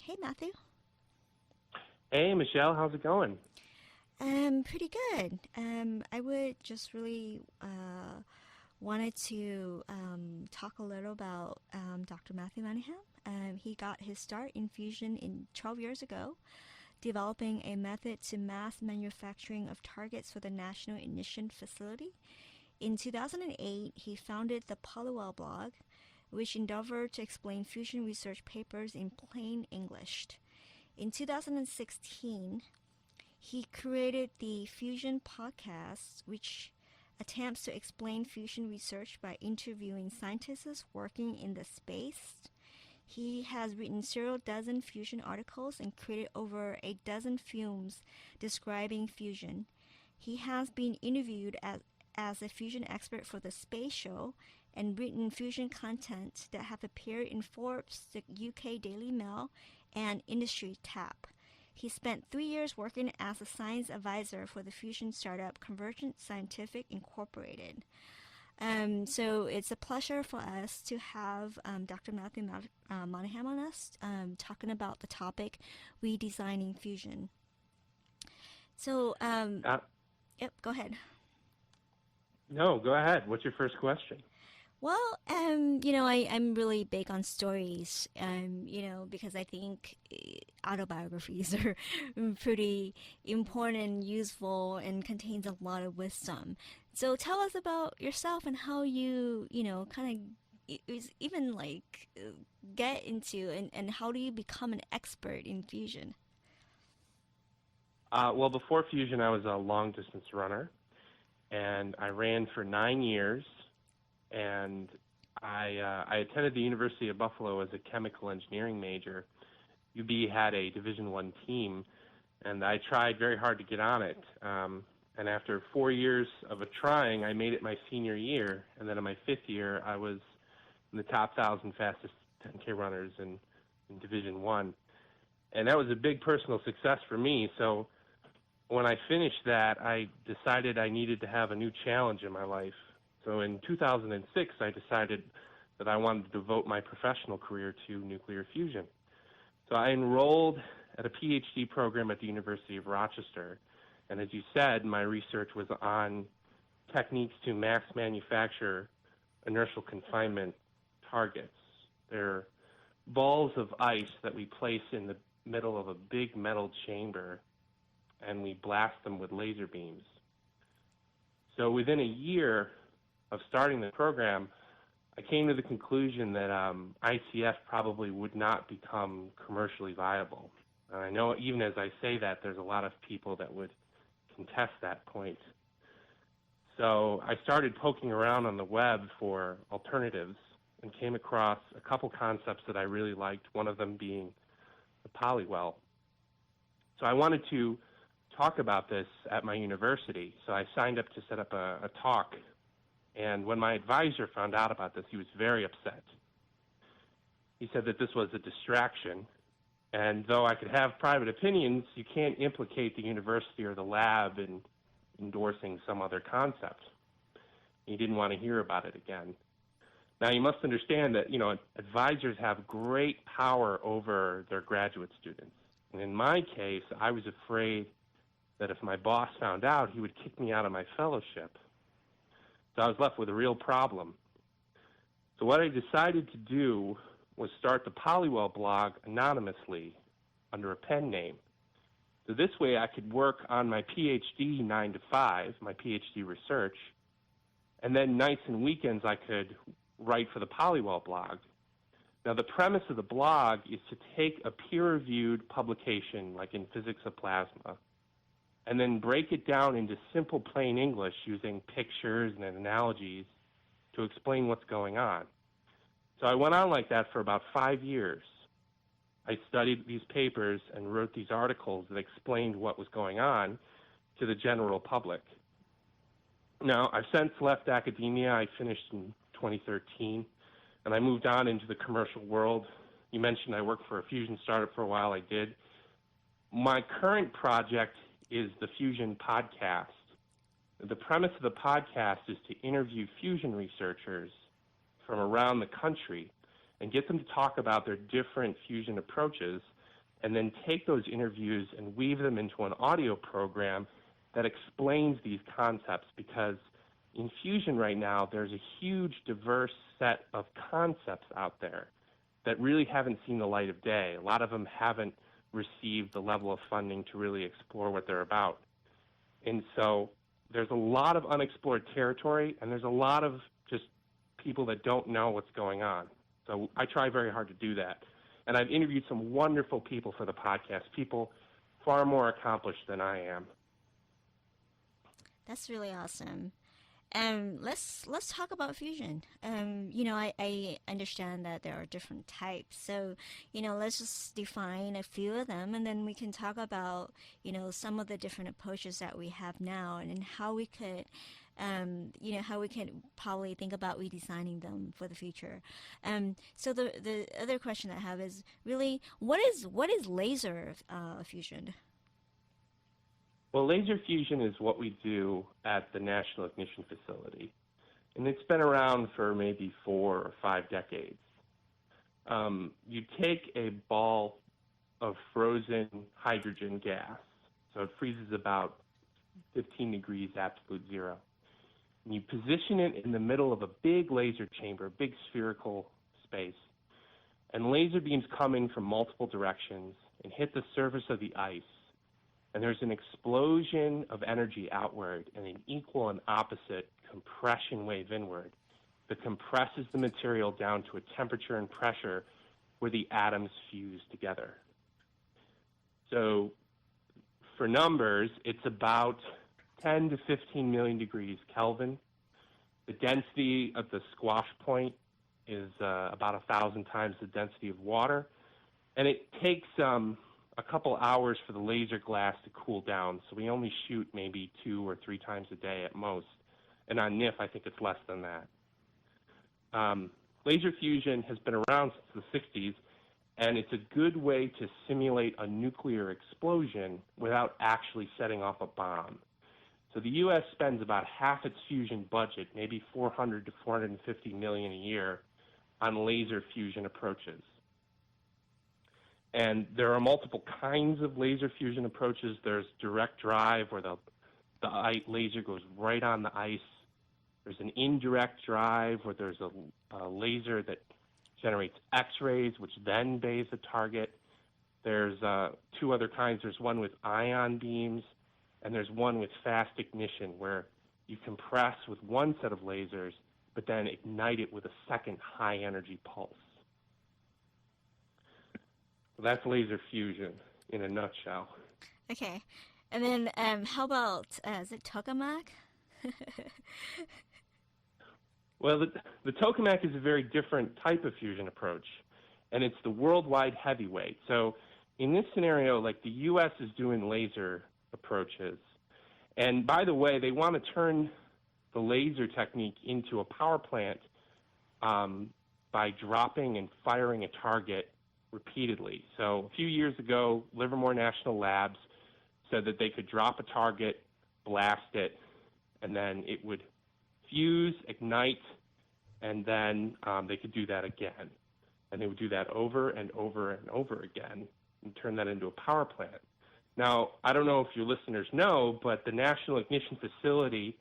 Hey, Matthew. Hey, Michelle, how's it going? Pretty good. I would just really wanted to talk a little about Dr. Matthew Moynihan. He got his start in fusion in 12 years ago, developing a method to mass manufacturing of targets for the National Ignition Facility. In 2008, he founded the Polywell blog, which endeavored to explain fusion research papers in plain English. In 2016, he created the Fusion podcast, which attempts to explain fusion research by interviewing scientists working in the space. He has written several dozen fusion articles and created over a dozen films describing fusion. He has been interviewed as a fusion expert for the Space Show and written fusion content that have appeared in Forbes, the UK Daily Mail, and Industry Tap. He spent 3 years working as a science advisor for the fusion startup Convergent Scientific Incorporated. So it's a pleasure for us to have Dr. Matthew Moynihan on us talking about the topic redesigning fusion. So, Uh, yep, go ahead. no, go ahead. What's your first question? Well, I'm really big on stories, because I think autobiographies are pretty important and useful and contains a lot of wisdom. So tell us about yourself and how you, kind of even like get into and how do you become an expert in fusion? Well, before Fusion, I was a long-distance runner, and I ran for 9 years, and I attended the University of Buffalo as a chemical engineering major. UB had a Division I team, and I tried very hard to get on it. And after 4 years of trying, I made it my senior year, and then in my fifth year, I was in the top 1,000 fastest 10K runners in Division I. And that was a big personal success for me. So when I finished that, I decided I needed to have a new challenge in my life. So in 2006, I decided that I wanted to devote my professional career to nuclear fusion. So I enrolled at a PhD program at the University of Rochester. And as you said, my research was on techniques to mass manufacture inertial confinement targets. They're balls of ice that we place in the middle of a big metal chamber, and we blast them with laser beams. So within a year of starting the program, I came to the conclusion that ICF probably would not become commercially viable. And I know even as I say that, there's a lot of people that would contest that point. So I started poking around on the web for alternatives and came across a couple concepts that I really liked, one of them being the polywell. So I wanted to talk about this at my university, so I signed up to set up a talk. And when my advisor found out about this, he was very upset. He said that this was a distraction, and though I could have private opinions, you can't implicate the university or the lab in endorsing some other concept. He didn't want to hear about it again. Now, you must understand that, advisors have great power over their graduate students. And in my case, I was afraid that if my boss found out, he would kick me out of my fellowship. So I was left with a real problem. So what I decided to do was start the Polywell blog anonymously under a pen name. So this way I could work on my PhD 9 to 5, my PhD research, and then nights and weekends I could write for the Polywell blog. Now the premise of the blog is to take a peer-reviewed publication, like in Physics of Plasma, and then break it down into simple plain English using pictures and analogies to explain what's going on. So I went on like that for about 5 years. I studied these papers and wrote these articles that explained what was going on to the general public. Now, I've since left academia. I finished in 2013, and I moved on into the commercial world. You mentioned I worked for a fusion startup for a while. I did. My current project is the Fusion podcast. The premise of the podcast is to interview fusion researchers from around the country and get them to talk about their different fusion approaches and then take those interviews and weave them into an audio program that explains these concepts, because in fusion right now, there's a huge diverse set of concepts out there that really haven't seen the light of day. A lot of them haven't received the level of funding to really explore what they're about. And so there's a lot of unexplored territory, and there's a lot of just people that don't know what's going on. So I try very hard to do that. And I've interviewed some wonderful people for the podcast, people far more accomplished than I am. That's really awesome. Let's talk about fusion. I understand that there are different types. So, let's just define a few of them, and then we can talk about, some of the different approaches that we have now, and how we could, how we can probably think about redesigning them for the future. So the other question I have is really, what is laser fusion? Well, laser fusion is what we do at the National Ignition Facility, and it's been around for maybe 4 or 5 decades. You take a ball of frozen hydrogen gas, so it freezes about 15 degrees absolute zero, and you position it in the middle of a big laser chamber, a big spherical space, and laser beams come in from multiple directions and hit the surface of the ice. And there's an explosion of energy outward and an equal and opposite compression wave inward that compresses the material down to a temperature and pressure where the atoms fuse together. So for numbers, it's about 10 to 15 million degrees Kelvin. The density of the squash point is about 1,000 times the density of water. And it takes a couple hours for the laser glass to cool down, so we only shoot maybe 2 or 3 times a day at most. And on NIF, I think it's less than that. Laser fusion has been around since the 60s, and it's a good way to simulate a nuclear explosion without actually setting off a bomb. So the U.S. spends about half its fusion budget, maybe 400 to 450 million a year, on laser fusion approaches. And there are multiple kinds of laser fusion approaches. There's direct drive, where the laser goes right on the ice. There's an indirect drive, where there's a laser that generates X-rays, which then bathe the target. There's 2 other kinds. There's one with ion beams, and there's one with fast ignition, where you compress with one set of lasers, but then ignite it with a second high-energy pulse. So that's laser fusion in a nutshell. Okay. And then how about, is it tokamak? Well, the tokamak is a very different type of fusion approach, and it's the worldwide heavyweight. So in this scenario, like, the U.S. is doing laser approaches. And by the way, they want to turn the laser technique into a power plant by dropping and firing a target repeatedly. So a few years ago, Livermore National Labs said that they could drop a target, blast it, and then it would fuse, ignite, and then they could do that again. And they would do that over and over and over again and turn that into a power plant. Now, I don't know if your listeners know, but the National Ignition Facility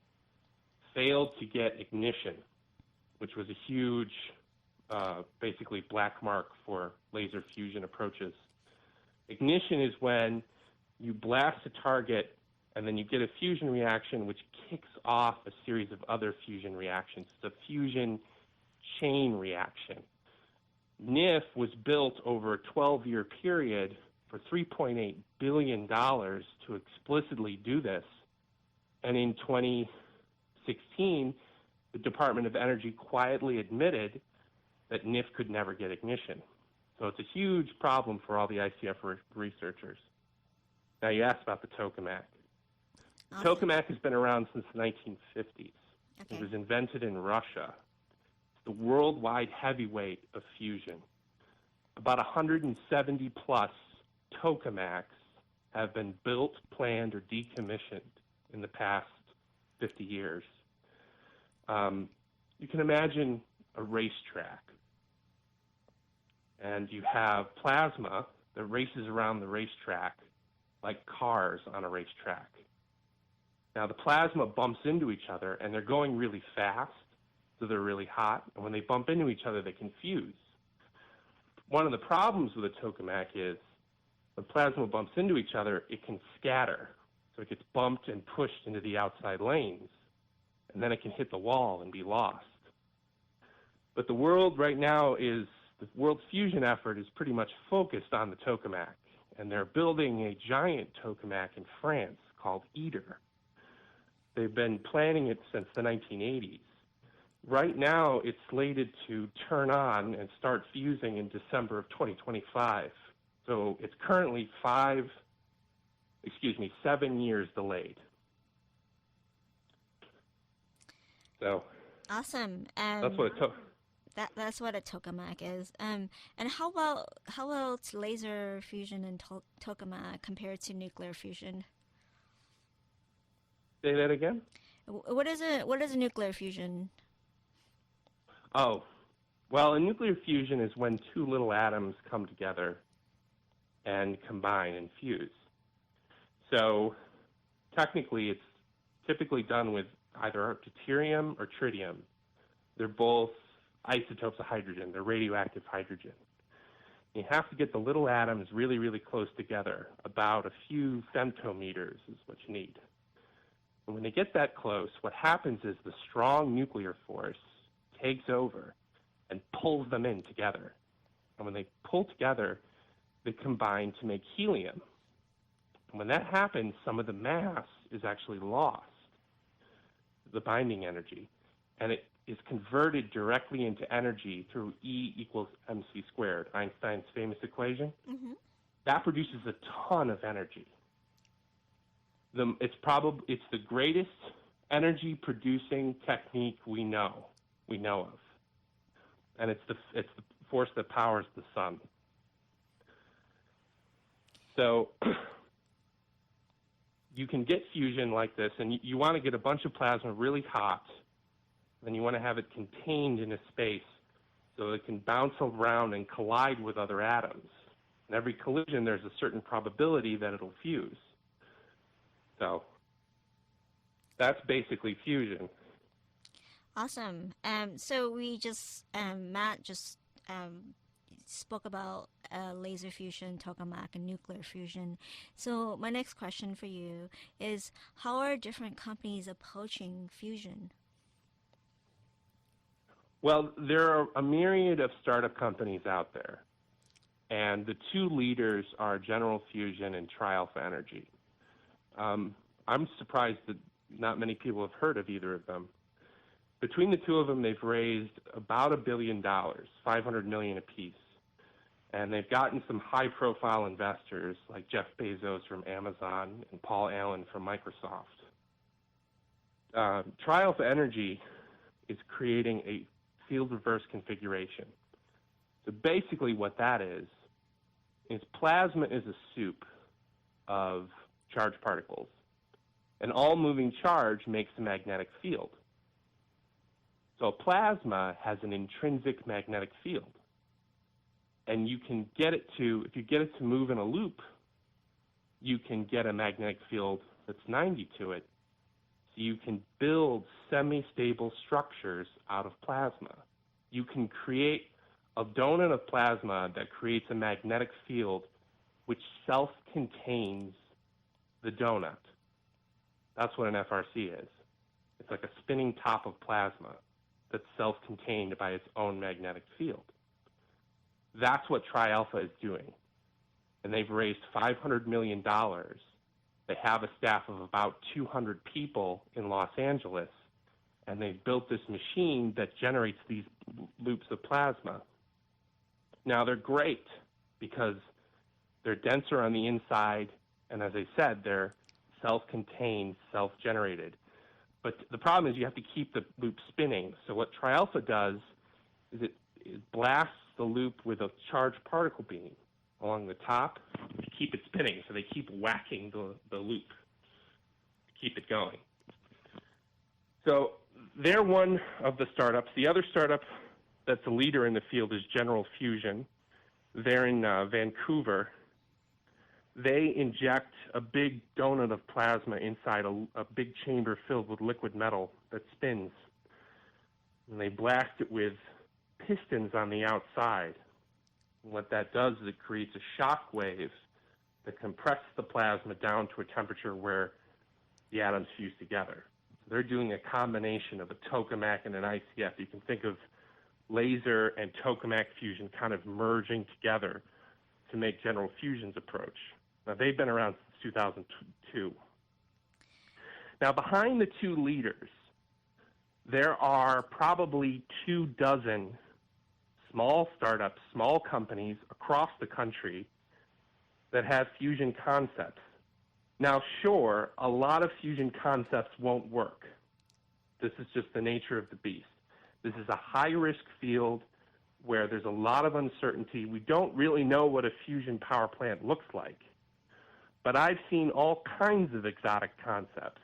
failed to get ignition, which was a huge basically black mark for laser fusion approaches. Ignition is when you blast a target and then you get a fusion reaction which kicks off a series of other fusion reactions. It's a fusion chain reaction. NIF was built over a 12-year period for $3.8 billion to explicitly do this. And in 2016, the Department of Energy quietly admitted that NIF could never get ignition. So it's a huge problem for all the ICF researchers. Now, you asked about the tokamak. Awesome. The tokamak has been around since the 1950s. Okay. It was invented in Russia. It's the worldwide heavyweight of fusion. About 170 plus tokamaks have been built, planned, or decommissioned in the past 50 years. You can imagine a racetrack, and you have plasma that races around the racetrack like cars on a racetrack. Now, the plasma bumps into each other, and they're going really fast, so they're really hot. And when they bump into each other, they can fuse. One of the problems with a tokamak is when plasma bumps into each other, it can scatter. So it gets bumped and pushed into the outside lanes, and then it can hit the wall and be lost. But the world right now the world's fusion effort is pretty much focused on the tokamak, and they're building a giant tokamak in France called ITER. They've been planning it since the 1980s. Right now, it's slated to turn on and start fusing in December of 2025. So it's currently 7 years delayed. So Awesome. that's what it That's what a tokamak is. And how about laser fusion and tokamak compared to nuclear fusion? Say that again? What is a nuclear fusion? Oh, well, a nuclear fusion is when two little atoms come together and combine and fuse. So technically, it's typically done with either deuterium or tritium. They're both isotopes of hydrogen. They're radioactive hydrogen. You have to get the little atoms really, really close together. About a few femtometers is what you need. And when they get that close, what happens is the strong nuclear force takes over and pulls them in together. And when they pull together, they combine to make helium. And when that happens, some of the mass is actually lost, the binding energy, and it is converted directly into energy through E equals mc squared, Einstein's famous equation. Mm-hmm. That produces a ton of energy. It's the greatest energy producing technique we know of, and it's the force that powers the sun. So you can get fusion like this, and you want to get a bunch of plasma really hot, then you want to have it contained in a space so it can bounce around and collide with other atoms. In every collision, there's a certain probability that it'll fuse. So that's basically fusion. Awesome. So we just Matt just spoke about laser fusion, tokamak, and nuclear fusion. So my next question for you is, how are different companies approaching fusion? Well, there are a myriad of startup companies out there, and the two leaders are General Fusion and Trialpha Energy. I'm surprised that not many people have heard of either of them. Between the two of them, they've raised about $1 billion, $500 million apiece, and they've gotten some high-profile investors like Jeff Bezos from Amazon and Paul Allen from Microsoft. Trialpha Energy is creating a field reverse configuration. So basically what that is plasma is a soup of charged particles, and all moving charge makes a magnetic field. So plasma has an intrinsic magnetic field, and you can get it to, if you get it to move in a loop, you can get a magnetic field that's 90 to it. So you can build semi-stable structures out of plasma. You can create a donut of plasma that creates a magnetic field which self-contains the donut. That's what an FRC is. It's like a spinning top of plasma that's self-contained by its own magnetic field. That's what Trialpha is doing. And they've raised $500 million. They have a staff of about 200 people in Los Angeles, and they've built this machine that generates these loops of plasma. Now, they're great because they're denser on the inside, and as I said, they're self-contained, self-generated. But the problem is you have to keep the loop spinning. So what Trialpha does is it blasts the loop with a charged particle beam along the top to keep it spinning. So they keep whacking the loop to keep it going. So they're one of the startups. The other startup that's a leader in the field is General Fusion. They're in Vancouver, They inject a big donut of plasma inside a big chamber filled with liquid metal that spins. And they blast it with pistons on the outside. And what that does is it creates a shock wave that compresses the plasma down to a temperature where the atoms fuse together. So they're doing a combination of a tokamak and an ICF. You can think of laser and tokamak fusion kind of merging together to make general fusion's approach. Now, they've been around since 2002. Now, behind the two leaders, there are probably 24 small startups, small companies across the country that have fusion concepts. Now, sure, a lot of fusion concepts won't work. This is just the nature of the beast. This is a high-risk field where there's a lot of uncertainty. We don't really know what a fusion power plant looks like. But I've seen all kinds of exotic concepts.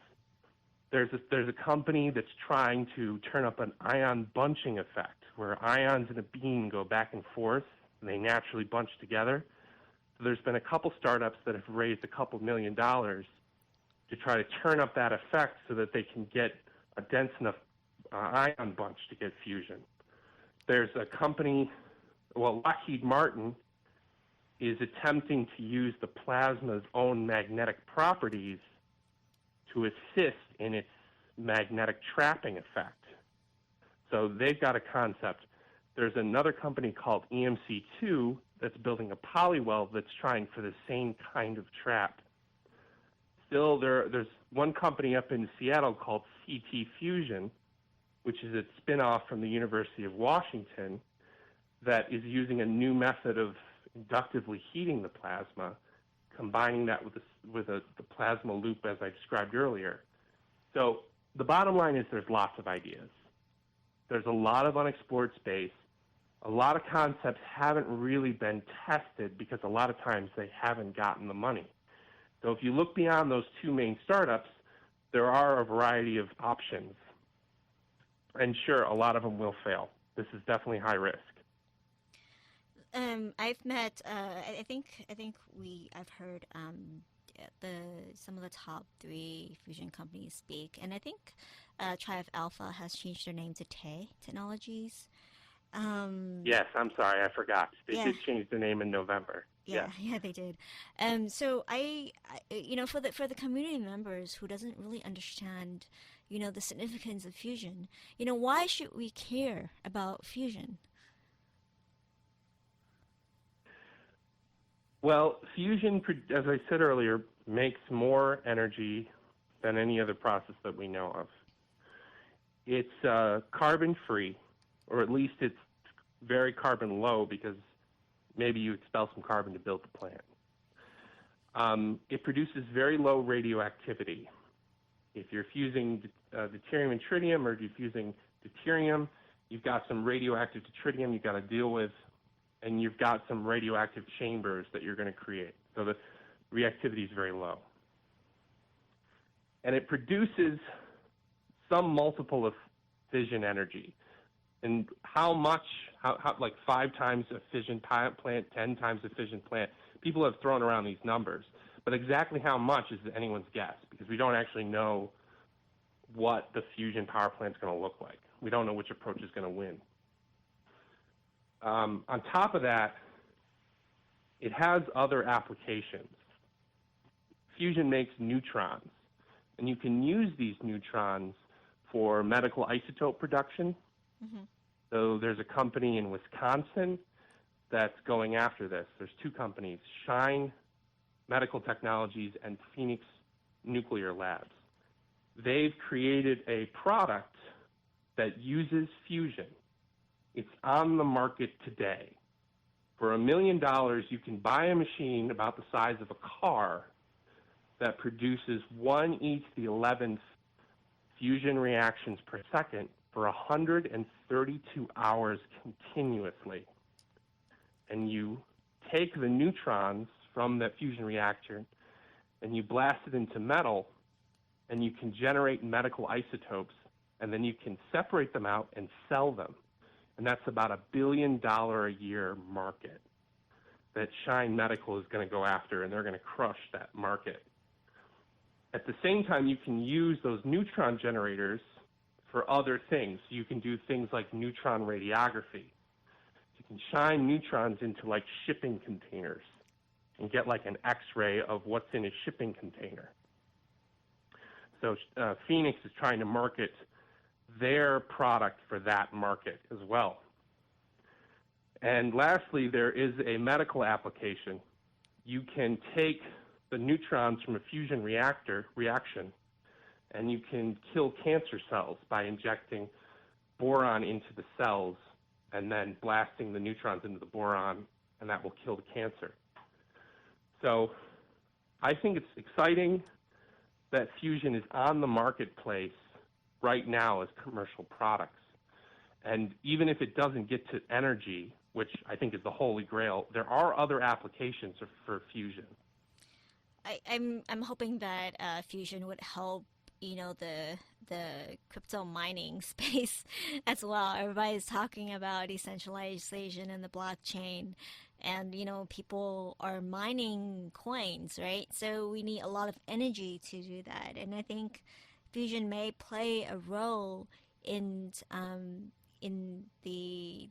There's a company that's trying to turn up an ion bunching effect, where ions in a beam go back and forth, and they naturally bunch together. So there's been a couple startups that have raised a couple $1 million to try to turn up that effect so that they can get a dense enough ion bunch to get fusion. There's a company, Lockheed Martin is attempting to use the plasma's own magnetic properties to assist in its magnetic trapping effect. So they've got a concept. There's another company called EMC2 that's building a polyweld that's trying for the same kind of trap. Still, there's one company up in Seattle called CT Fusion, which is a spin-off from the University of Washington, that is using a new method of inductively heating the plasma, combining that with the plasma loop as I described earlier. So the bottom line is there's lots of ideas. There's a lot of unexplored space. A lot of concepts haven't really been tested because a lot of times they haven't gotten the money. So if you look beyond those two main startups, there are a variety of options. And sure, a lot of them will fail. This is definitely high risk. I've met. I've heard some of the top 3 fusion companies speak, and I think Triumph Alpha has changed their name to TE Technologies. Yes, I'm sorry, I forgot. They did change the name in November. Yeah, they did. So I for the community members who doesn't really understand, the significance of fusion, why should we care about fusion? Well, fusion, as I said earlier, makes more energy than any other process that we know of. It's carbon-free, or at least it's very carbon low because maybe you expel some carbon to build the plant. It produces very low radioactivity. If you're fusing deuterium and tritium, or if you're fusing deuterium, you've got some radioactive tritium you've got to deal with, and you've got some radioactive chambers that you're going to create. So the reactivity is very low. And it produces some multiple of fission energy. And how much, like 5 times a fission plant, 10 times a fission plant. People have thrown around these numbers. But exactly how much is anyone's guess, because we don't actually know what the fusion power plant is going to look like. We don't know which approach is going to win. On top of that, it has other applications. Fusion makes neutrons, and you can use these neutrons for medical isotope production. Mm-hmm. So there's a company in Wisconsin that's going after this. There's 2 companies, Shine Medical Technologies and Phoenix Nuclear Labs. They've created a product that uses fusion. It's on the market today. For $1 million, you can buy a machine about the size of a car that produces 1 × 10⁻⁻⁴ fusion reactions per second for 132 hours continuously. And you take the neutrons from that fusion reactor and you blast it into metal, and you can generate medical isotopes, and then you can separate them out and sell them. And that's about $1 billion a year market. that Shine Medical is going to go after, and they're going to crush that market. At the same time, you can use those neutron generators for other things. You can do things like neutron radiography. You can shine neutrons into like shipping containers and get like an X-ray of what's in a shipping container. So Phoenix is trying to market their product for that market as well. And lastly, there is a medical application. You can take the neutrons from a fusion reaction, and you can kill cancer cells by injecting boron into the cells and then blasting the neutrons into the boron, and that will kill the cancer. So I think it's exciting that fusion is on the marketplace right now as commercial products. And even if it doesn't get to energy, which I think is the holy grail, there are other applications for fusion. I'm hoping that fusion would help, the crypto mining space as well. Everybody's talking about decentralization and the blockchain, and people are mining coins, right? So we need a lot of energy to do that, and I think fusion may play a role in the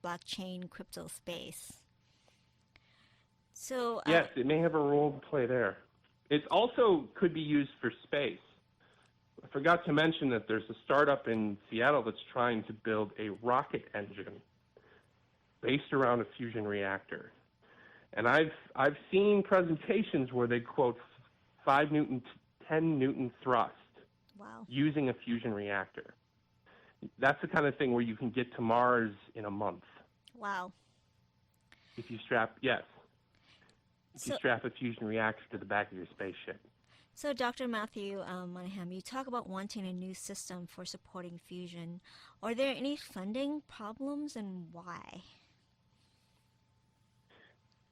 blockchain crypto space. So yes, it may have a role to play there. It also could be used for space. I forgot to mention that there's a startup in Seattle that's trying to build a rocket engine based around a fusion reactor. And I've seen presentations where they quote 5 Newton, 10 Newton thrust using a fusion reactor. That's the kind of thing where you can get to Mars in a month. Wow. If you strap a fusion reactor to the back of your spaceship. So, Dr. Matthew Moynihan, you talk about wanting a new system for supporting fusion. Are there any funding problems, and why?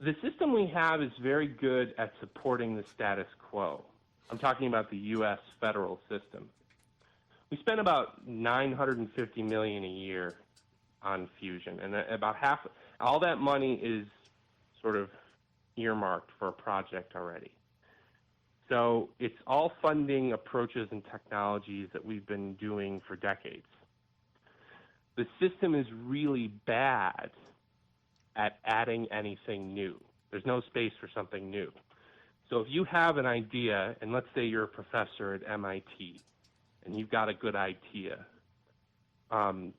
The system we have is very good at supporting the status quo. I'm talking about the U.S. federal system. We spend about $950 million a year on fusion, and about half, all that money is sort of earmarked for a project already. So it's all funding approaches and technologies that we've been doing for decades. The system is really bad at adding anything new. There's no space for something new. So if you have an idea, and let's say you're a professor at MIT, and you've got a good idea,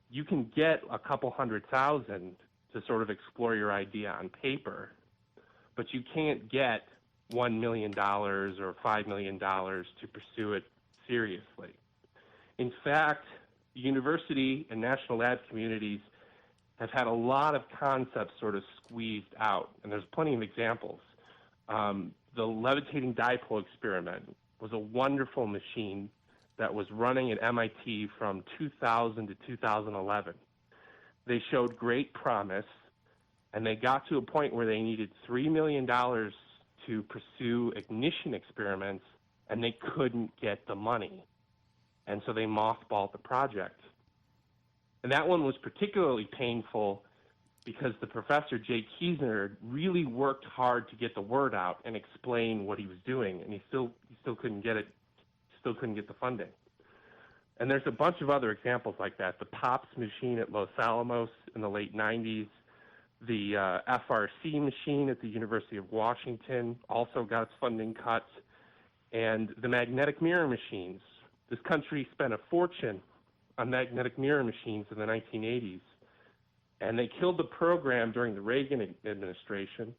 you can get a couple $100,000 to sort of explore your idea on paper, but you can't get $1 million or $5 million to pursue it seriously. In fact, the university and national lab communities have had a lot of concepts sort of squeezed out, and there's plenty of examples. The levitating dipole experiment was a wonderful machine that was running at MIT from 2000 to 2011. They showed great promise, and they got to a point where they needed $3 million to pursue ignition experiments, and they couldn't get the money. And so they mothballed the project. And that one was particularly painful because the professor, Jay Kiesner, really worked hard to get the word out and explain what he was doing, and he still couldn't get it, still couldn't get the funding. And there's a bunch of other examples like that. The POPs machine at Los Alamos in the late 90s, the FRC machine at the University of Washington also got its funding cut, and the magnetic mirror machines. This country spent a fortune on magnetic mirror machines in the 1980s, and they killed the program during the Reagan administration.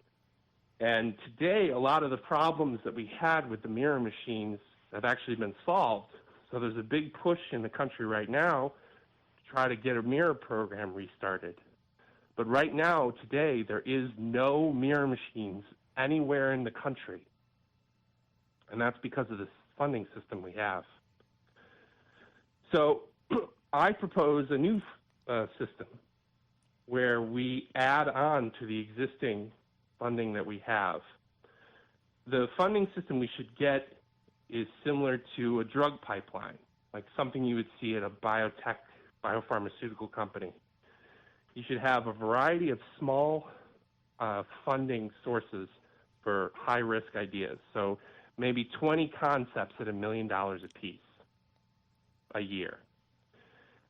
And today, a lot of the problems that we had with the mirror machines have actually been solved. So there's a big push in the country right now to try to get a mirror program restarted. But right now, today, there is no mirror machines anywhere in the country. And that's because of this funding system we have. So I propose a new system where we add on to the existing funding that we have. The funding system we should get is similar to a drug pipeline, like something you would see at a biopharmaceutical company. You should have a variety of small funding sources for high-risk ideas. So maybe 20 concepts at $1 million apiece a year.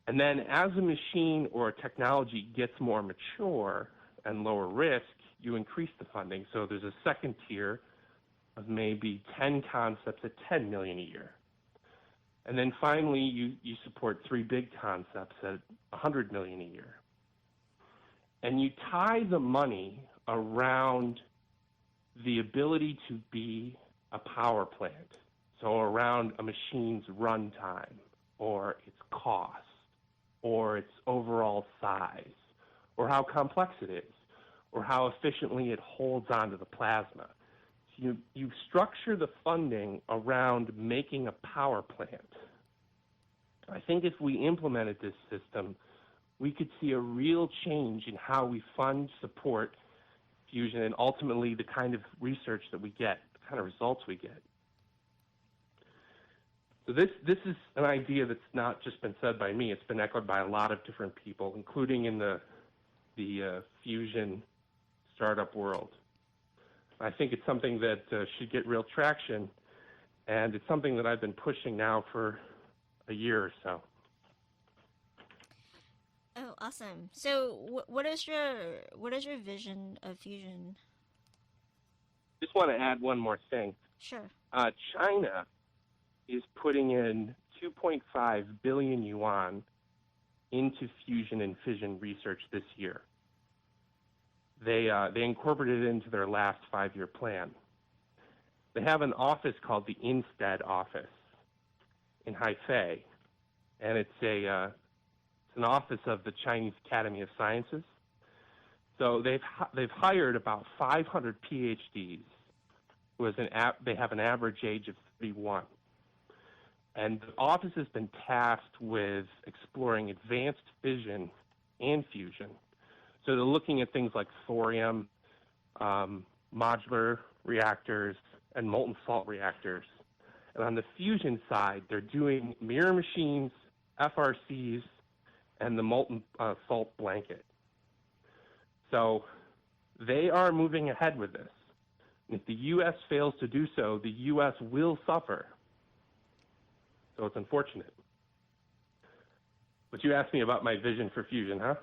And then as a machine or a technology gets more mature and lower risk, you increase the funding. So there's a second tier of maybe 10 concepts at $10 million a year. And then finally, you support 3 big concepts at $100 million a year. And you tie the money around the ability to be a power plant, so around a machine's runtime, or its cost, or its overall size, or how complex it is, or how efficiently it holds onto the plasma. So you structure the funding around making a power plant. I think if we implemented this system, we could see a real change in how we fund, support fusion, and ultimately the kind of research that we get, the kind of results we get. So this is an idea that's not just been said by me. It's been echoed by a lot of different people, including in the fusion startup world. I think it's something that should get real traction, and it's something that I've been pushing now for a year or so. Oh, awesome! So, what is your vision of fusion? Just want to add one more thing. Sure. China is putting in 2.5 billion yuan into fusion and fission research this year. They incorporated it into their last 5-year plan. They have an office called the Instead office in Hefei, and it's an office of the Chinese Academy of Sciences. So they've hired about 500 PhDs they have an average age of 31. And the office has been tasked with exploring advanced fission and fusion. So they're looking at things like thorium, modular reactors, and molten salt reactors. And on the fusion side, they're doing mirror machines, FRCs, and the molten salt blanket. So they are moving ahead with this. And if the U.S. fails to do so, the U.S. will suffer. So it's unfortunate. But you asked me about my vision for fusion, huh?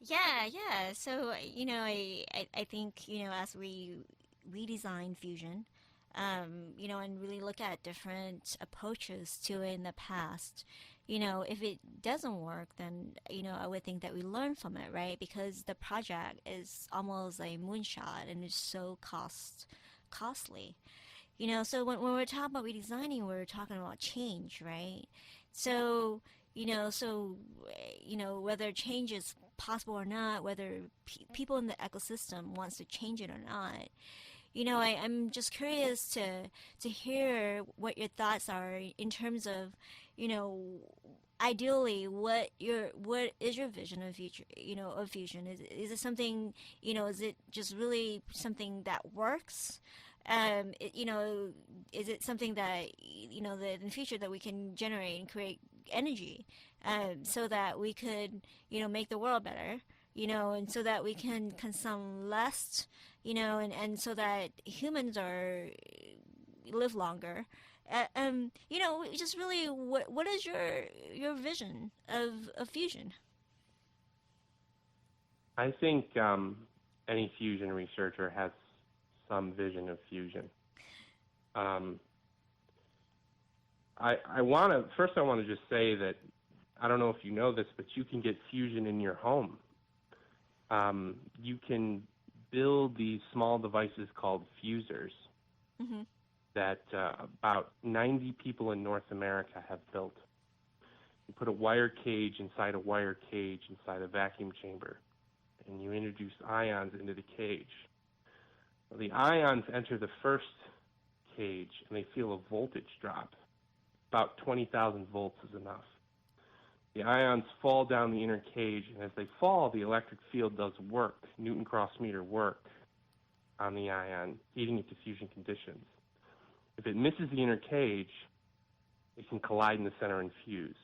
Yeah. So, I think, as we redesign fusion, and really look at different approaches to it in the past, if it doesn't work, then, I would think that we learn from it, right? Because the project is almost a moonshot and it's so costly. So when we're talking about redesigning, we're talking about change, right? So, whether change is possible or not, whether people in the ecosystem wants to change it or not, I'm just curious to hear what your thoughts are in terms of, ideally, what is your vision of future, of fusion? Is it something, is it just really something that works? Is it something that, that in the future that we can generate and create energy, so that we could, make the world better, and so that we can consume less, and so that humans live longer. Just really, what is your vision of fusion? I think any fusion researcher has some vision of fusion. I want to just say that I don't know if you know this, but you can get fusion in your home. You can build these small devices called fusers that about 90 people in North America have built. You put a wire cage inside a wire cage inside a vacuum chamber, and you introduce ions into the cage. Well, the ions enter the first cage, and they feel a voltage drop. About 20,000 volts is enough. The ions fall down the inner cage, and as they fall, the electric field does work, Newton cross meter work, on the ion, heating it to fusion conditions. If it misses the inner cage, it can collide in the center and fuse.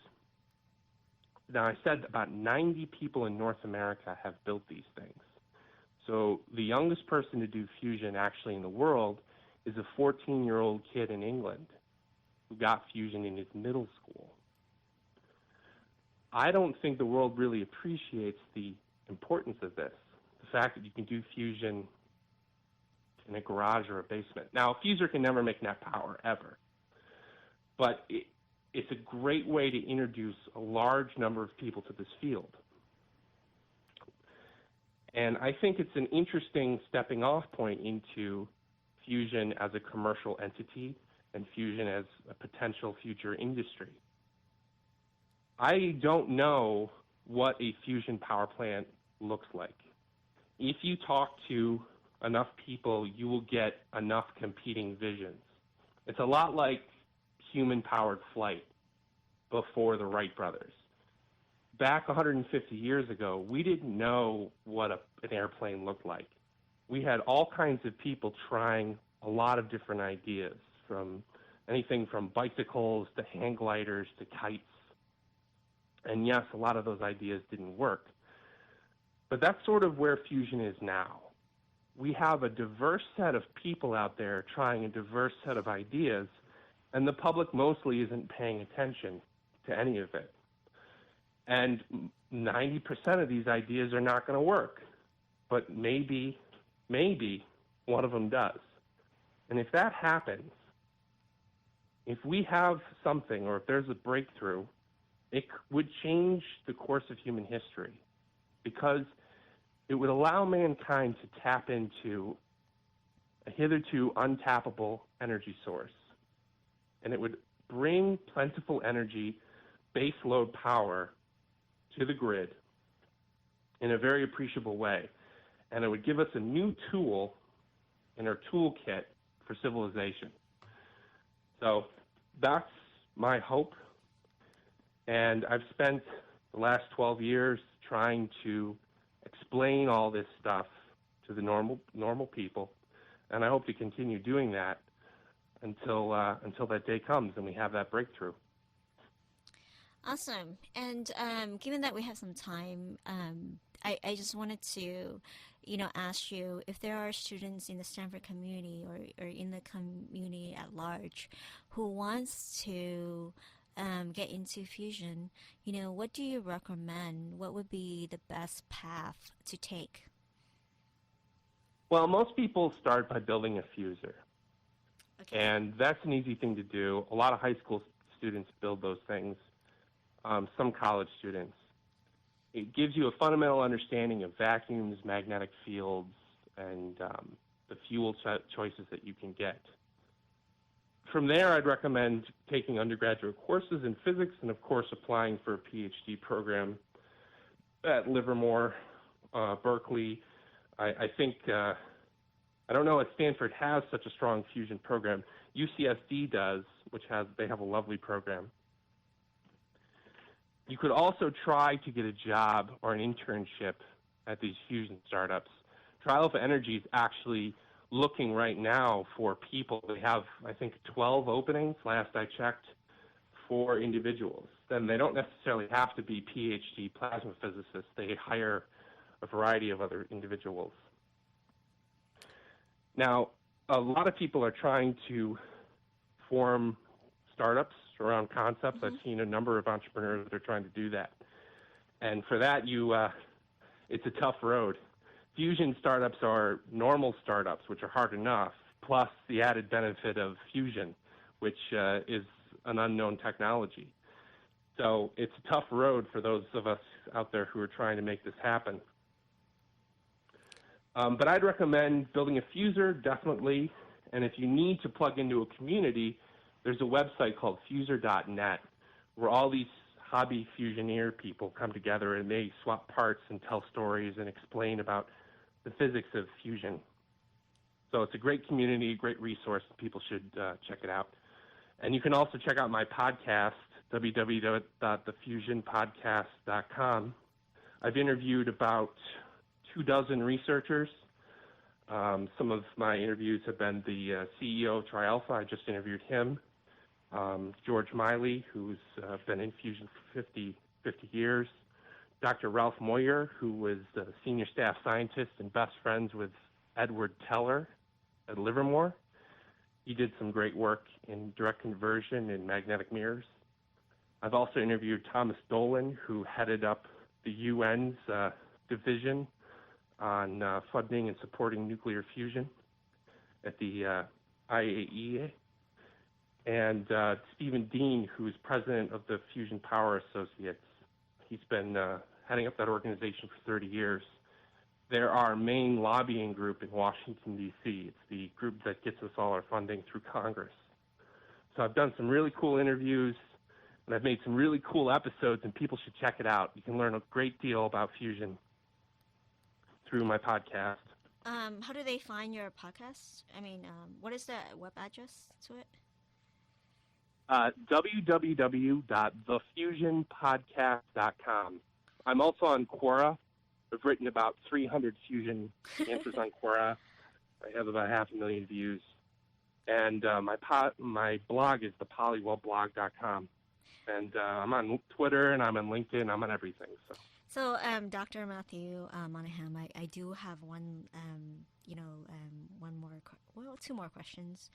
Now, I said about 90 people in North America have built these things. So the youngest person to do fusion actually in the world is a 14-year-old kid in England who got fusion in his middle school. I don't think the world really appreciates the importance of this, the fact that you can do fusion in a garage or a basement. Now, a fuser can never make net power, ever. But it's a great way to introduce a large number of people to this field. And I think it's an interesting stepping off point into fusion as a commercial entity and fusion as a potential future industry. I don't know what a fusion power plant looks like. If you talk to enough people, you will get enough competing visions. It's a lot like human-powered flight before the Wright brothers. Back 150 years ago, we didn't know what an airplane looked like. We had all kinds of people trying a lot of different ideas, from anything from bicycles to hang gliders to kites. And yes, a lot of those ideas didn't work. But that's sort of where fusion is now. We have a diverse set of people out there trying a diverse set of ideas, and the public mostly isn't paying attention to any of it. And 90% of these ideas are not going to work, but maybe one of them does. And if that happens, if we have something, or if there's a breakthrough, it would change the course of human history, because it would allow mankind to tap into a hitherto untappable energy source. And it would bring plentiful energy, base load power, to the grid in a very appreciable way. And it would give us a new tool in our toolkit for civilization. So that's my hope. And I've spent the last 12 years trying to explain all this stuff to the normal people, and I hope to continue doing that until that day comes and we have that breakthrough. Awesome. And given that we have some time, I just wanted to, ask you if there are students in the Stanford community or in the community at large who wants to get into fusion, what do you recommend? What would be the best path to take? Well, most people start by building a fuser. Okay. And that's an easy thing to do. A lot of high school students build those things, some college students. It gives you a fundamental understanding of vacuums, magnetic fields, and the fuel choices that you can get. From there, I'd recommend taking undergraduate courses in physics and, of course, applying for a PhD program at Livermore, Berkeley. I think, I don't know if Stanford has such a strong fusion program. UCSD does, they have a lovely program. You could also try to get a job or an internship at these fusion startups. Trial for Energy is actually looking right now for people. They have, I think, 12 openings, last I checked, for individuals. Then they don't necessarily have to be PhD plasma physicists. They hire a variety of other individuals. Now, a lot of people are trying to form startups around concepts. Mm-hmm. I've seen a number of entrepreneurs that are trying to do that. And for that, it's a tough road. Fusion startups are normal startups, which are hard enough, plus the added benefit of fusion, which is an unknown technology. So it's a tough road for those of us out there who are trying to make this happen. But I'd recommend building a fuser, definitely. And if you need to plug into a community, there's a website called fuser.net where all these hobby fusioneer people come together and they swap parts and tell stories and explain about the physics of fusion. So it's a great community, great resource. People should check it out. And you can also check out my podcast, www.thefusionpodcast.com. I've interviewed about 24 researchers. Some of my interviews have been the CEO of TriAlpha. I just interviewed him. George Miley, who's been in fusion for 50 years. Dr. Ralph Moyer, who was the senior staff scientist and best friends with Edward Teller at Livermore. He did some great work in direct conversion and magnetic mirrors. I've also interviewed Thomas Dolan, who headed up the UN's division on funding and supporting nuclear fusion at the IAEA, and Stephen Dean, who is president of the Fusion Power Associates. He's been heading up that organization for 30 years. They're our main lobbying group in Washington, D.C. It's the group that gets us all our funding through Congress. So I've done some really cool interviews, and I've made some really cool episodes, and people should check it out. You can learn a great deal about fusion through my podcast. How do they find your podcast? I mean, what is the web address to it? www.thefusionpodcast.com. I'm also on Quora. I've written about 300 fusion answers on Quora. I have about 500,000 views. And my blog is thepolywellblog.com. And I'm on Twitter, and I'm on LinkedIn. I'm on everything. So, Dr. Matthew Moynihan, I do have one, two more questions.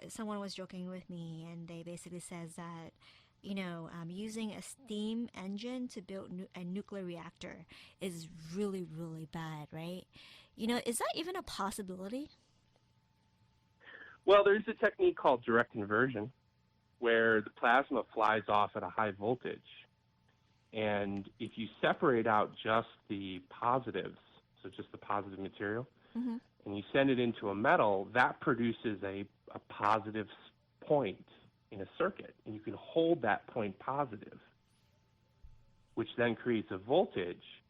Someone was joking with me, and they basically says that, using a steam engine to build a nuclear reactor is really, really bad, right? Is that even a possibility? Well, there's a technique called direct conversion, where the plasma flies off at a high voltage. And if you separate out just the positives, so just the positive material, mm-hmm. and you send it into a metal, that produces a positive point in a circuit. And you can hold that point positive, which then creates a voltage,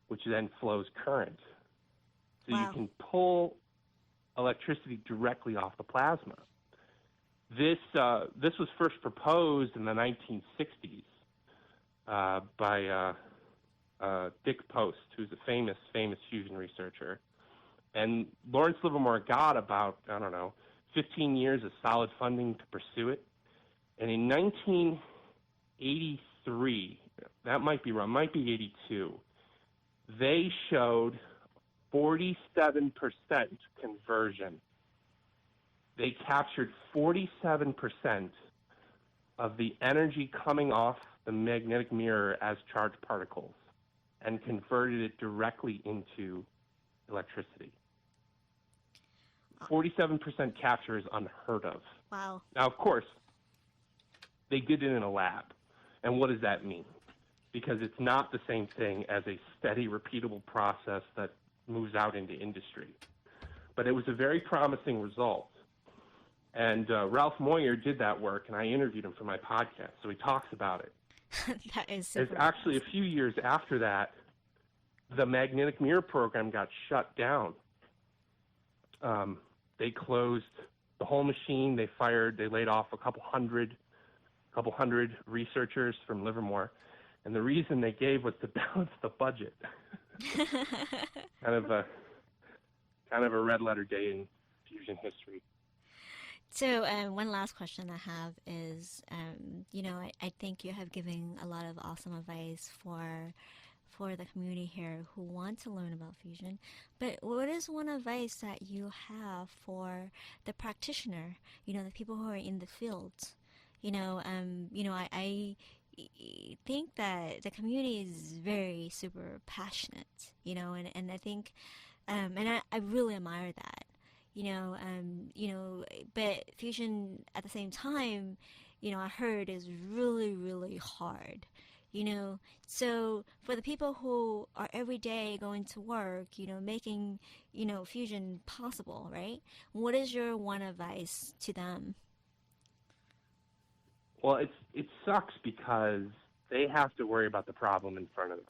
which then flows current. So Wow. You can pull electricity directly off the plasma. This was first proposed in the 1960s by Dick Post, who's a famous fusion researcher. And Lawrence Livermore got about, 15 years of solid funding to pursue it. And in 1983, that might be wrong, might be 82, they showed 47% conversion. They captured 47% of the energy coming off the magnetic mirror as charged particles and converted it directly into electricity. 47% capture is unheard of. Wow. Now, of course, they did it in a lab. And what does that mean? Because it's not the same thing as a steady, repeatable process that moves out into industry. But it was a very promising result. And Ralph Moyer did that work, and I interviewed him for my podcast, so he talks about it. That is super It's actually a few years after that, the magnetic mirror program got shut down. They closed the whole machine. They laid off a couple hundred researchers from Livermore, and the reason they gave was to balance the budget. kind of a red letter day in fusion history. So one last question I have is, I think you have given a lot of awesome advice for the community here who want to learn about fusion. But what is one advice that you have for the practitioner, the people who are in the field? I think that the community is very super passionate, and I think, and I really admire that. But fusion at the same time, I heard is really, really hard, So for the people who are every day going to work, making, fusion possible, right? What is your one advice to them? Well, it sucks because they have to worry about the problem in front of them.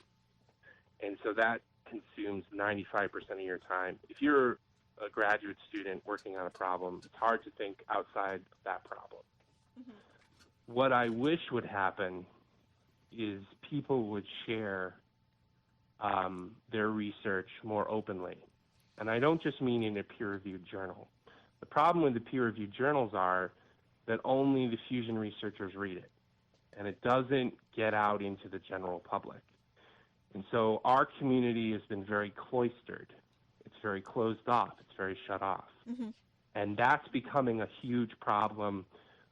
And so that consumes 95% of your time. If you're a graduate student working on a problem, it's hard to think outside of that problem. Mm-hmm. What I wish would happen is people would share their research more openly. And I don't just mean in a peer-reviewed journal. The problem with the peer-reviewed journals are that only the fusion researchers read it. and it doesn't get out into the general public. And so our community has been very cloistered. It's very closed off. It's very shut off. Mm-hmm. And that's becoming a huge problem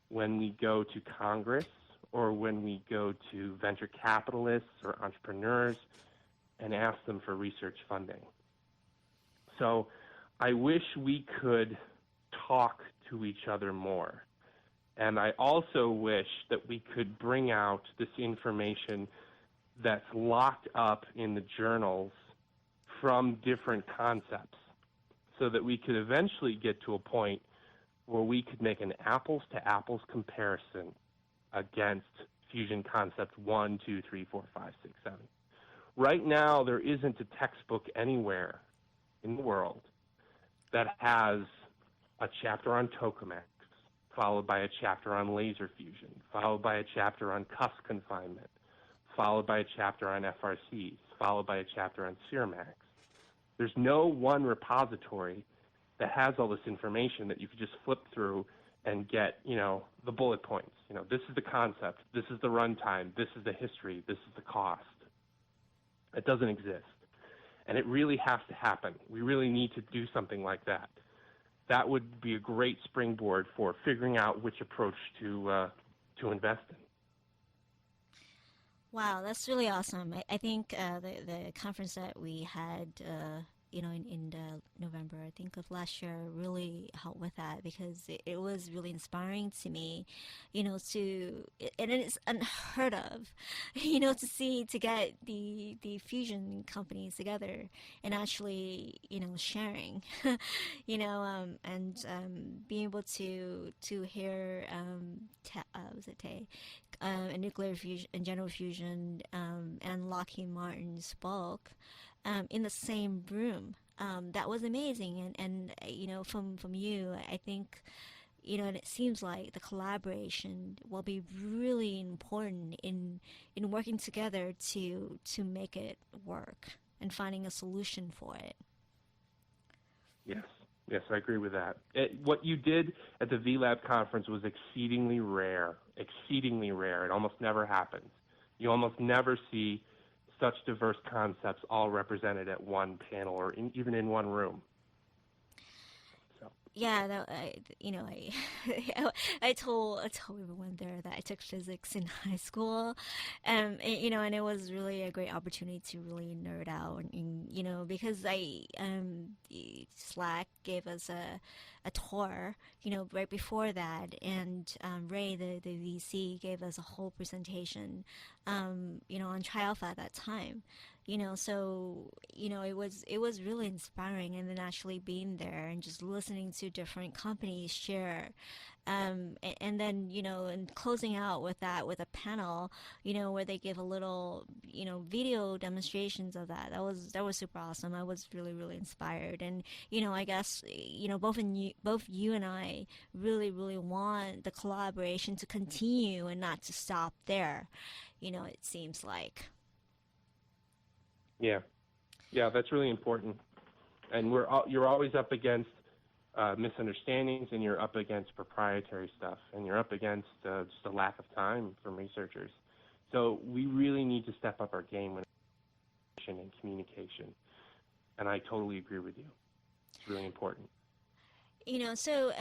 when we go to Congress or when we go to venture capitalists or entrepreneurs and ask them for research funding. So I wish we could talk to each other more. And I also wish that we could bring out this information that's locked up in the journals from different concepts so that we could eventually get to a point where we could make an apples-to-apples comparison against fusion concept 1, 2, 3, 4, 5, 6, 7. Right now, there isn't a textbook anywhere in the world that has a chapter on tokamaks, followed by a chapter on laser fusion, followed by a chapter on cusp confinement, followed by a chapter on FRCs, followed by a chapter on Ciramax. There's no one repository that has all this information that you could just flip through and get, the bullet points. This is the concept, this is the runtime, this is the history, this is the cost. It doesn't exist. And it really has to happen. We really need to do something like that. That would be a great springboard for figuring out which approach to invest in. Wow, that's really awesome. I think the conference that we had, in November, I think of last year, really helped with that because it was really inspiring to me, and it's unheard of, to get the fusion companies together and actually, sharing, and being able to hear, was it Tay? A nuclear fusion and general fusion and Lockheed Martin spoke in the same room. That was amazing, and from you, I think, and it seems like the collaboration will be really important in working together to make it work and finding a solution for it. Yes, I agree with that. What you did at the VLab conference was exceedingly rare. It almost never happens. You almost never see such diverse concepts all represented at one panel or even in one room. Yeah, I told everyone there that I took physics in high school, and it was really a great opportunity to really nerd out, and because Slack gave us a tour, right before that, and Ray, the VC, gave us a whole presentation, on Tri-Alpha at that time. So it was really inspiring, and then actually being there and just listening to different companies share, and then and closing out with that with a panel, where they give a little video demonstrations of that. That was super awesome. I was really inspired, and I guess both you and I really want the collaboration to continue and not to stop there. It seems like. Yeah, that's really important. And you're always up against misunderstandings, and you're up against proprietary stuff, and you're up against just a lack of time from researchers. So we really need to step up our game when and communication. And I totally agree with you. It's really important. So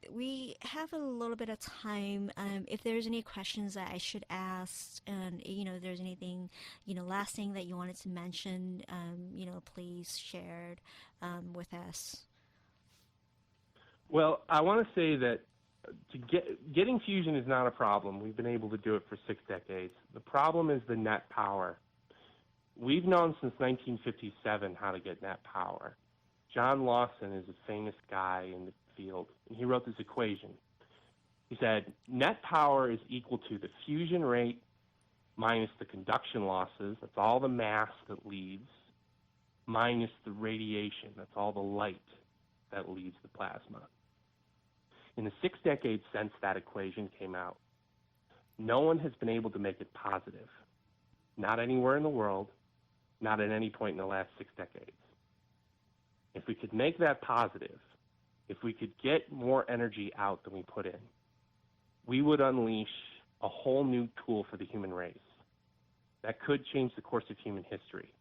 we have a little bit of time. If there's any questions that I should ask, and if there's anything, last thing that you wanted to mention, please share with us. Well, I want to say that getting fusion is not a problem. We've been able to do it for 6 decades. The problem is the net power. We've known since 1957 how to get net power. John Lawson is a famous guy in the field, and he wrote this equation. He said, net power is equal to the fusion rate minus the conduction losses, that's all the mass that leaves, minus the radiation, that's all the light that leaves the plasma. In the 6 decades since that equation came out, no one has been able to make it positive. Not anywhere in the world, not at any point in the last 6 decades. If we could make that positive, if we could get more energy out than we put in, we would unleash a whole new tool for the human race that could change the course of human history.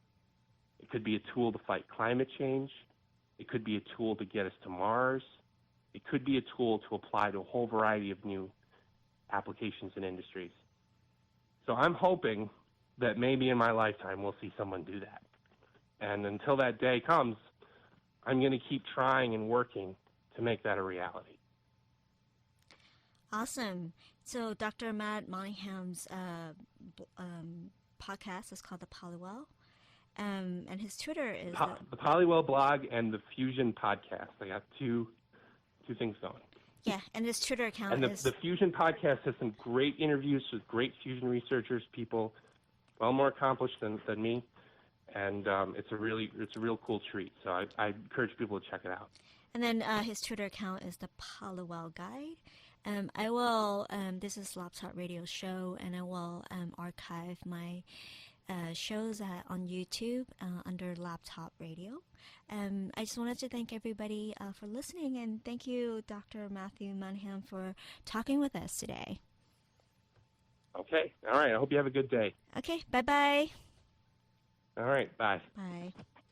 It could be a tool to fight climate change. It could be a tool to get us to Mars. It could be a tool to apply to a whole variety of new applications and industries. So I'm hoping that maybe in my lifetime we'll see someone do that. And until that day comes, I'm going to keep trying and working to make that a reality. Awesome. So Dr. Matt Moynihan's podcast is called The Polywell. And his Twitter is... The Polywell blog and the Fusion podcast. I got two things going. Yeah, and his Twitter account and is... the Fusion podcast has some great interviews with great fusion researchers, people well more accomplished than me. And it's a real cool treat. So I encourage people to check it out. And then his Twitter account is the Polywell Guide. I will, this is Laptop Radio Show, and I will archive my shows on YouTube under Laptop Radio. I just wanted to thank everybody for listening, and thank you, Dr. Matthew Moynihan, for talking with us today. Okay. All right. I hope you have a good day. Okay. Bye-bye. All right. Bye. Bye.